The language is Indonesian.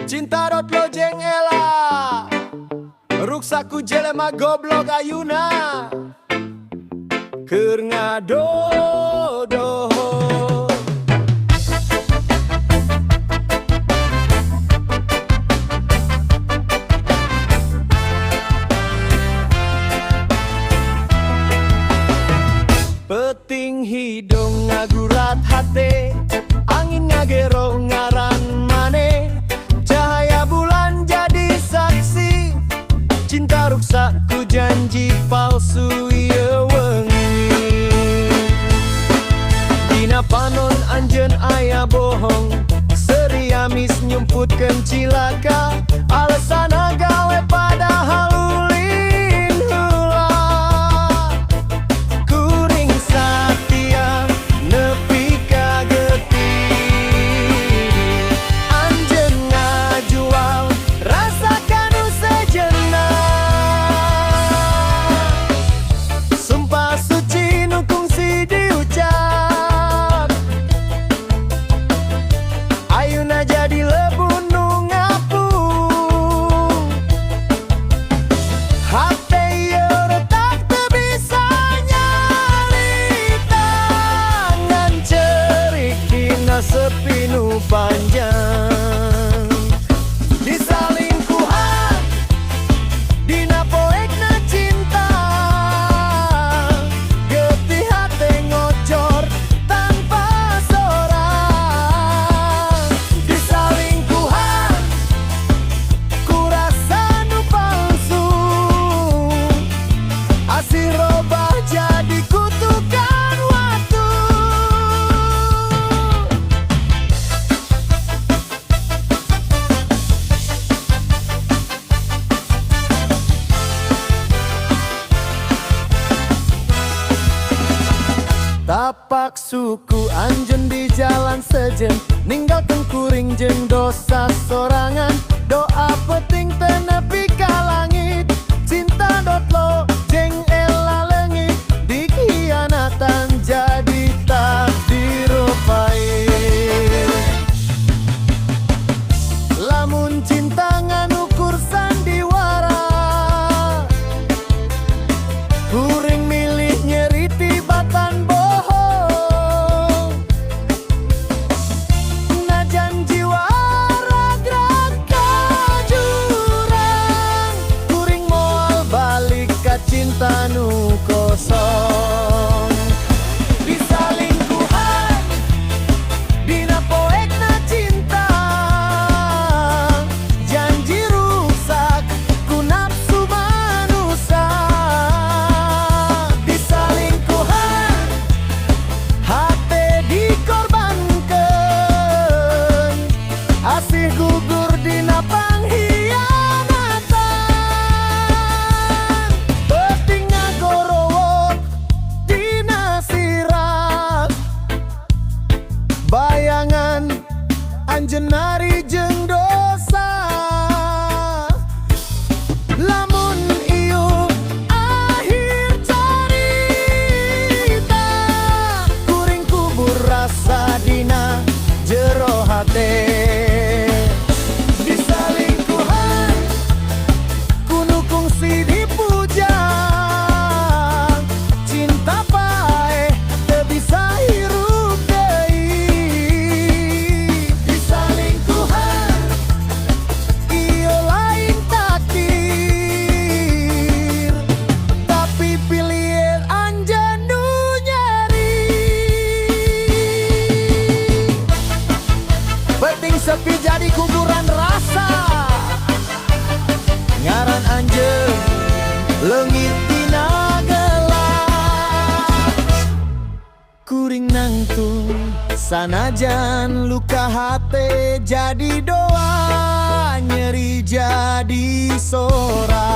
Cinta dot lo jeng ela ruksaku jelema goblok ayuna keur ngadodo. Peting hidung ngagurat hate, angin ngagero ngaran mane, cahaya bulan jadi saksi, cinta ruksaku janji palsu ieu wengi. Dina panon anjeun aya bohong, seriamis nyumputkeun cilaka, alesana gawe padahal ulin heula. Kuring satia nepi ka getih, anjeun ngajual rasa kanu sejenak. Sumpah suci nu kungsi diucap, ayeuna jadi lebu nu ngapung. Hate ieu retak teu bisa nyarita, ngan cerik dina sepi nu panjang. Di salingkuhan, dina poekna cinta, getih hate ngocor tanpa sorang. Di salingkuhan, ku rasa nu palsu, asih robah jadi kutukan waktu. Tapak suku anjeun di jalan sejen, ninggalkeun kuring jeung dosa sorangan. Doa peting teu nepi ka langit, cinta dot lo jeng ela leungit, dikhianatan jadi takdir pahit. Lamun cinta nganukur sandiwara, kuring milih nyeri tibatan bohong. Najan jiwa ragrag ka jurang, kuring moal balik ka cinta nu kosong. Di salingkuhan, dina poekna cinta, janji rusak ku nafsu manusia. Di salingkuhan, hate dikorbankeun, asih gugur dina panghianatan. Peuting ngagorowok dina sirah, bayangan anjeun nari jeung dosa. Lamun ieu akhir carita, kuring kubur rasa dina jero hate. Di salingkuhan, kudu kungsi dipuja, cinta paeh teu bisa hirup deui. Di salingkuhan, ieu lain takdir, tapi pilih anjeun nu nyeri. Penting sepi jadi kuburan rasa, ngaran anjeun leungit dina gelap. Kuring nangtung sanajan luka hate jadi doa, nyeri jadi sora.